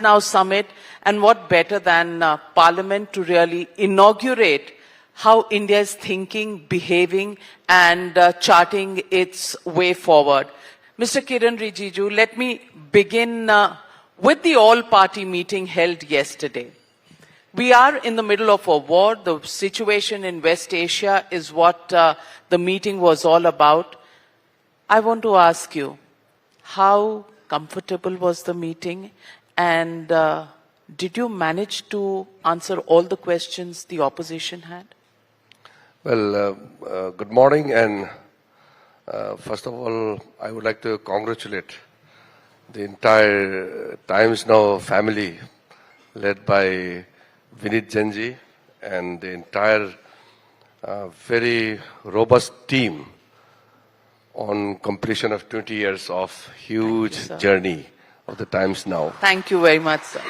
Now summit, and what better than Parliament to really inaugurate how India is thinking, behaving and charting its way forward. Mr. Kiren Rijiju, let me begin with the all-party meeting held yesterday. We are in the middle of a war. The situation in West Asia is what the meeting was all about. I want to ask you, how comfortable was the meeting? And did you manage to answer all the questions the opposition had? Well, good morning, and first of all, I would like to congratulate the entire Times Now family led by Vinit Janji and the entire very robust team on completion of 20 years of huge journey of the Times Now. Thank you very much, sir.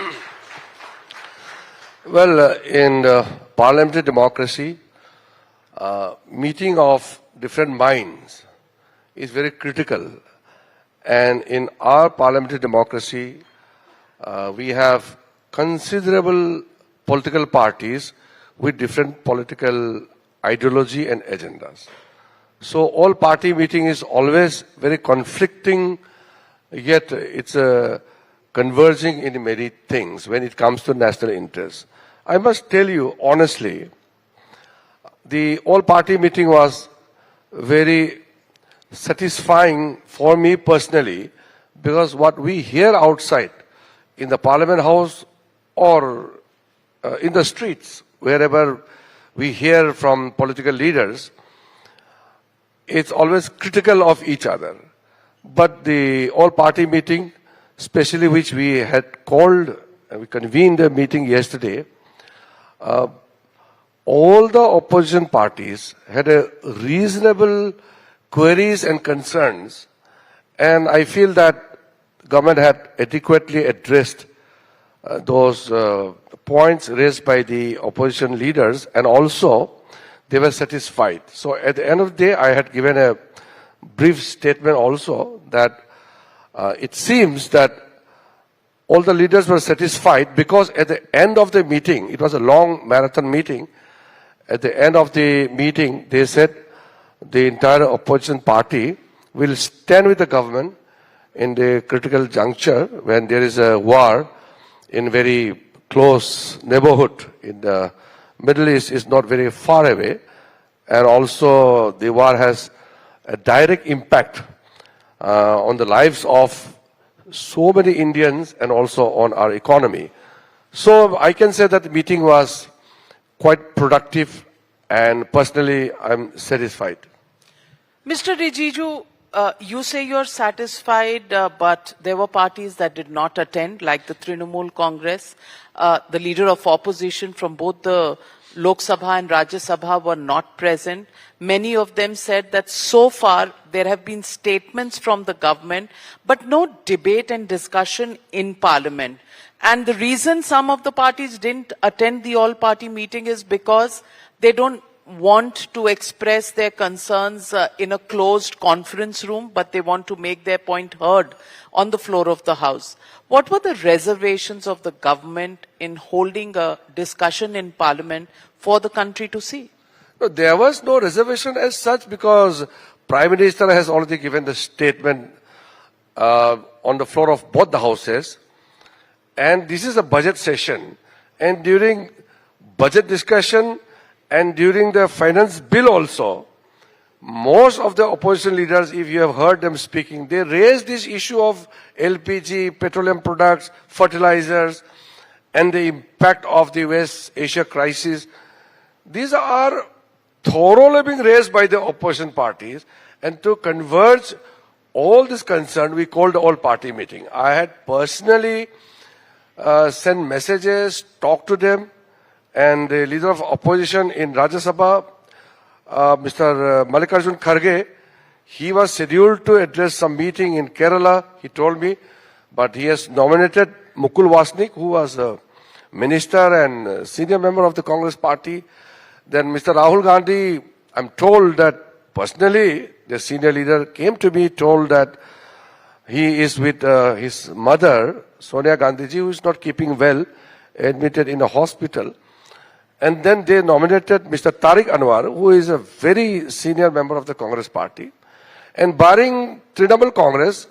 Well, in parliamentary democracy, meeting of different minds is very critical. And in our parliamentary democracy, we have considerable political parties with different political ideology and agendas. So all party meeting is always very conflicting, yet it's converging in many things when it comes to national interest. I must tell you honestly, the all-party meeting was very satisfying for me personally, because what we hear outside in the Parliament House or in the streets, wherever we hear from political leaders, it's always critical of each other. But the all-party meeting, especially which we had called, we convened a meeting yesterday, all the opposition parties had a reasonable queries and concerns, and I feel that government had adequately addressed those points raised by the opposition leaders, and also they were satisfied. So at the end of the day, I had given a brief statement also that it seems that all the leaders were satisfied, because at the end of the meeting, it was a long marathon meeting, at the end of the meeting, they said the entire opposition party will stand with the government in the critical juncture when there is a war in very close neighborhood in the Middle East, is not very far away, and also the war has a direct impact on the lives of so many Indians and also on our economy. So I can say that the meeting was quite productive, and personally I'm satisfied. Mr. Rijiju, you say you're satisfied, but there were parties that did not attend, like the Trinamool Congress. The leader of opposition from both the Lok Sabha and Rajya Sabha were not present. Many of them said that so far there have been statements from the government, but no debate and discussion in Parliament. And the reason some of the parties didn't attend the all-party meeting is because they don't want to express their concerns in a closed conference room, but they want to make their point heard on the floor of the House. What were the reservations of the government in holding a discussion in Parliament for the country to see? No, there was no reservation as such, because Prime Minister has already given the statement on the floor of both the houses, and this is a budget session, and during budget discussion and during the finance bill also, most of the opposition leaders, if you have heard them speaking, they raised this issue of LPG, petroleum products, fertilizers, and the impact of the West Asia crisis. These are thoroughly being raised by the opposition parties, and to converge all this concern, we called the all-party meeting. I had personally sent messages, talked to them, and the leader of opposition in Rajya Sabha, Mr. Mallikarjun Kharge, he was scheduled to address some meeting in Kerala, he told me, but he has nominated Mukul Wasnik, who was a minister and senior member of the Congress party. Then Mr. Rahul Gandhi, I'm told that personally, the senior leader came to me, told that he is with his mother, Sonia Gandhiji, who is not keeping well, admitted in a hospital. And then they nominated Mr. Tariq Anwar, who is a very senior member of the Congress party. And barring Trinamool Congress,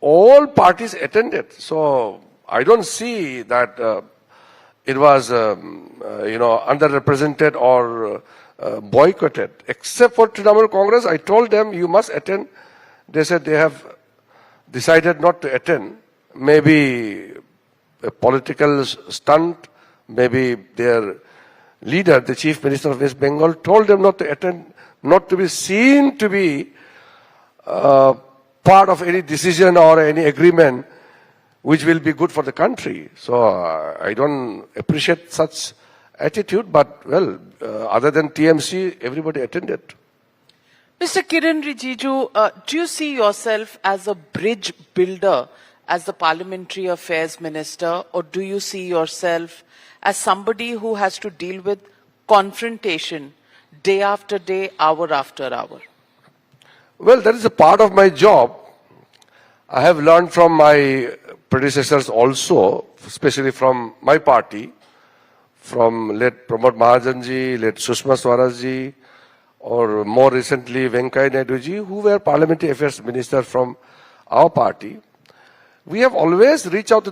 all parties attended. So I don't see that it was, underrepresented or boycotted. Except for Trinamool Congress, I told them you must attend. They said they have decided not to attend. Maybe a political stunt, maybe their leader, the Chief Minister of West Bengal, told them not to attend, not to be seen to be part of any decision or any agreement which will be good for the country. So I don't appreciate such attitude, but well, other than TMC, everybody attended. Mr. Kiren Rijiju, do you see yourself as a bridge builder as the Parliamentary Affairs Minister, or do you see yourself as somebody who has to deal with confrontation day after day, hour after hour? Well, that is a part of my job. I have learned from my predecessors also, especially from my party, from late Pramod Mahajanji, late Sushma Swarajji, or more recently Venkaiah Naiduji, who were Parliamentary Affairs Minister from our party. We have always reached out to